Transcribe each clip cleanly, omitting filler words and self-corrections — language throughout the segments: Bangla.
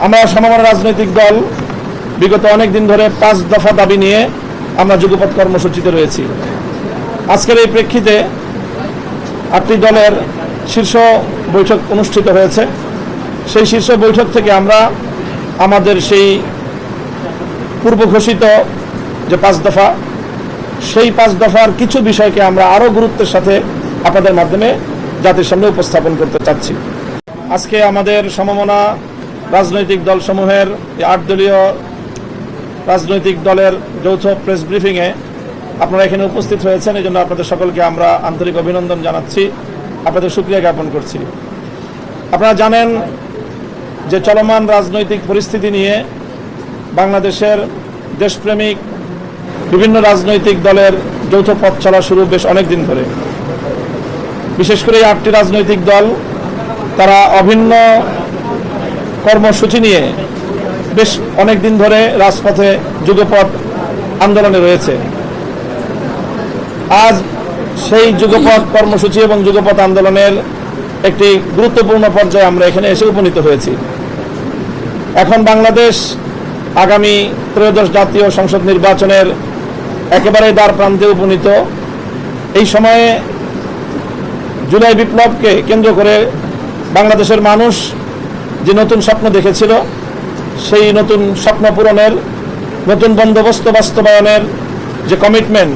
আমরা সমমনা রাজনৈতিক দল বিগত অনেক দিন ধরে 5 দফা দাবি নিয়ে আমরা যুগপৎ কর্মসূচিতে রয়েছি। আজকের এই প্রেক্ষিতে 8টি দলের শীর্ষ বৈঠক অনুষ্ঠিত হয়েছে। সেই শীর্ষ বৈঠক থেকে আমরা আমাদের সেই পূর্ব ঘোষিত যে 5 দফা, সেই 5 দফার কিছু বিষয়কে আমরা আরও গুরুত্বের সাথে আপনাদের মাধ্যমে জাতির সামনে উপস্থাপন করতে চাচ্ছি। আজকে আমাদের সমমনা রাজনৈতিক দলসমূহের 8 দলীয় রাজনৈতিক দলের যৌথ প্রেস ব্রিফিংয়ে আপনারা এখানে উপস্থিত হয়েছেন, এই জন্য আপনাদের সকলকে আমরা আন্তরিক অভিনন্দন জানাচ্ছি, আপনাদের শুকরিয়া জ্ঞাপন করছি। আপনারা জানেন যে চলমান রাজনৈতিক পরিস্থিতি নিয়ে বাংলাদেশের দেশপ্রেমিক বিভিন্ন রাজনৈতিক দলের যৌথ পথ চলা শুরু বেশ অনেক দিন ধরে। বিশেষ করে এই 8টি রাজনৈতিক দল তারা অভিন্ন কর্মসূচি নিয়ে বেশ অনেক দিন ধরে রাজপথে যুগপৎ আন্দোলনে রয়েছে। আজ সেই যুগপৎ কর্মসূচি এবং যুগপৎ আন্দোলনের একটি গুরুত্বপূর্ণ পর্যায়ে আমরা এখানে এসে উপনীত হয়েছি। এখন বাংলাদেশ আগামী ত্রয়োদশ জাতীয় সংসদ নির্বাচনের একেবারে দ্বার প্রান্তে উপনীত। এই সময়ে জুলাই বিপ্লবকে কেন্দ্র করে বাংলাদেশের মানুষ যে নতুন স্বপ্ন দেখেছিল, সেই নতুন স্বপ্ন পূরণের, নতুন বন্দোবস্ত বাস্তবায়নের যে কমিটমেন্ট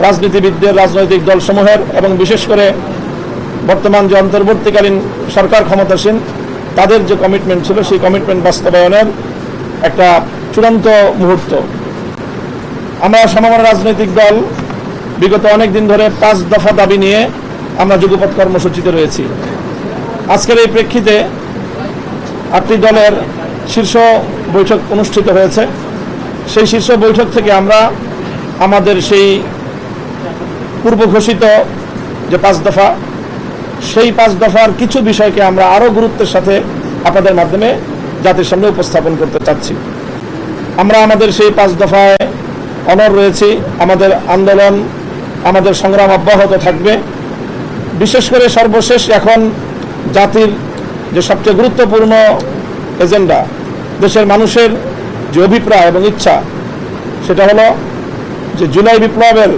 রাজনীতিবিদদের, রাজনৈতিক দলসমূহের এবং বিশেষ করে বর্তমান যে অন্তর্বর্তীকালীন সরকার ক্ষমতাসীন তাদের যে কমিটমেন্ট ছিল, সেই কমিটমেন্ট বাস্তবায়নের একটা চূড়ান্ত মুহূর্ত। আমরা সমমনা রাজনৈতিক দল বিগত অনেক দিন ধরে 5 দফা দাবি নিয়ে আমরা যুগপৎ কর্মসূচিতে রয়েছি। আজকের এই প্রেক্ষিতে 8টি দলের শীর্ষ বৈঠক অনুষ্ঠিত হয়েছে। সেই শীর্ষ বৈঠক থেকে আমরা আমাদের সেই পূর্ব ঘোষিত যে 5 দফা, সেই 5 দফার কিছু বিষয়কে আমরা আরও গুরুত্বের সাথে আপনাদের মাধ্যমে জাতির সামনে উপস্থাপন করতে চাচ্ছি। আমরা আমাদের সেই 5 দফায় অনড় রয়েছি। আমাদের আন্দোলন, আমাদের সংগ্রাম অব্যাহত থাকবে। বিশেষ করে সর্বশেষ এখন জাতির যে সবচেয়ে গুরুত্বপূর্ণ এজেন্ডা, দেশের মানুষের যে অভিপ্রায় এবং ইচ্ছা, সেটা হলো যে জুলাই বিপ্লবের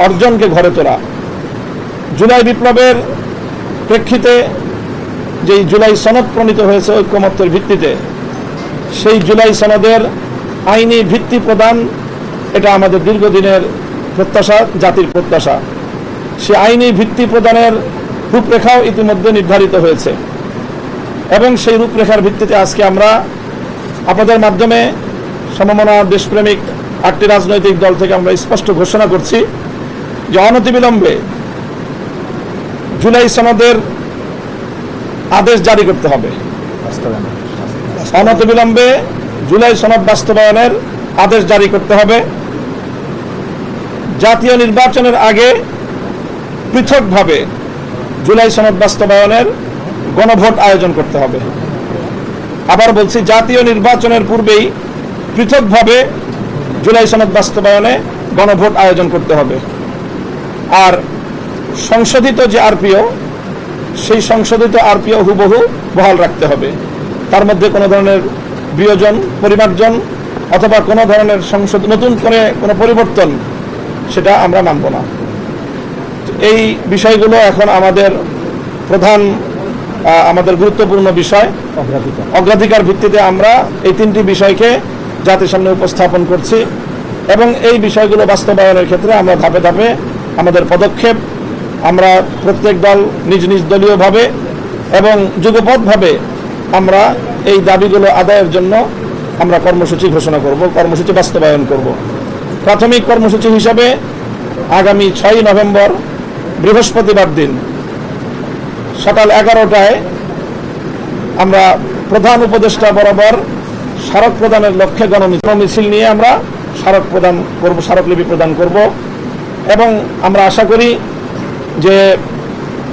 অর্জনকে ঘরে তোলা। জুলাই বিপ্লবের প্রেক্ষিতে যেই জুলাই সনদ প্রণীত হয়েছে ঐক্যমত্যের ভিত্তিতে, সেই জুলাই সনদের আইনি ভিত্তি প্রদান, এটা আমাদের দীর্ঘদিনের প্রত্যাশা, জাতির প্রত্যাশা। সে আইনি ভিত্তি প্রদানের রূপরেখাও ইতিমধ্যে নির্ধারিত হয়েছে এবং সেই রূপরেখার ভিত্তিতে আজকে আমরা আপনাদের মাধ্যমে সমমনা দেশপ্রেমিক 8টি রাজনৈতিক দল থেকে আমরা স্পষ্ট ঘোষণা করছি যে অনতিবিলম্বে জুলাই সনদের আদেশ জারি করতে হবে। অনতিবিলম্বে জুলাই সনদ বাস্তবায়নের আদেশ জারি করতে হবে। জাতীয় নির্বাচনের আগে পৃথকভাবে জুলাই সনদ বাস্তবায়নের গণভোট আয়োজন করতে হবে। আবার বলছি, জাতীয় নির্বাচনের পূর্বেই পৃথকভাবে জুলাই সনদ বাস্তবায়নে গণভোট আয়োজন করতে হবে। আর সংশোধিত যে আরপিও, সেই সংশোধিত আরপিও হুবহু বহাল রাখতে হবে। তার মধ্যে কোনো ধরনের বিয়োজন, পরিমার্জন অথবা কোনো ধরনের নতুন করে কোনো পরিবর্তন, সেটা আমরা মানব না। এই বিষয়গুলো এখন আমাদের প্রধান, আমাদের গুরুত্বপূর্ণ বিষয়। অগ্রাধিকার ভিত্তিতে আমরা এই 3টি বিষয়কে জাতির সামনে উপস্থাপন করছি এবং এই বিষয়গুলো বাস্তবায়নের ক্ষেত্রে আমরা ধাপে ধাপে আমাদের পদক্ষেপ, আমরা প্রত্যেক দল নিজ নিজ দলীয়ভাবে এবং যুগপৎভাবে আমরা এই দাবিগুলো আদায়ের জন্য আমরা কর্মসূচি ঘোষণা করব, কর্মসূচি বাস্তবায়ন করব। প্রাথমিক কর্মসূচি হিসাবে আগামী 6 নভেম্বর বৃহস্পতিবার দিন সকাল 11টায় আমরা প্রধান উপদেষ্টা বরাবর স্মারক প্রদানের লক্ষ্যে গণমিছিল নিয়ে আমরা স্মারক প্রদান করব, স্মারকলিপি প্রদান করব এবং আমরা আশা করি যে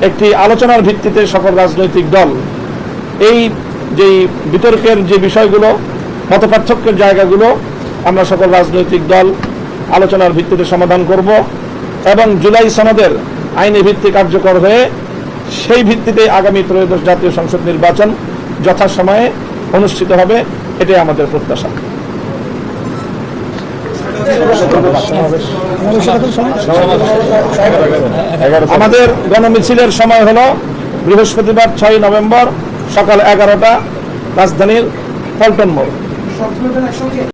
একটি আলোচনার ভিত্তিতে সকল রাজনৈতিক দল এই যেই বিতর্কের যে বিষয়গুলো, মতপার্থক্যের জায়গাগুলো আমরা সকল রাজনৈতিক দল আলোচনার ভিত্তিতে সমাধান করব এবং জুলাই সনদের আইনি ভিত্তি কার্যকর হয়ে সেই ভিত্তিতে আগামী ত্রয়োদশ জাতীয় সংসদ নির্বাচন যথাসময়ে অনুষ্ঠিত হবে, এটাই আমাদের প্রত্যাশা। আমাদের গণমিছিলের সময় হলো বৃহস্পতিবার 6 নভেম্বর সকাল 11টা, রাজধানীর পল্টন মোড়।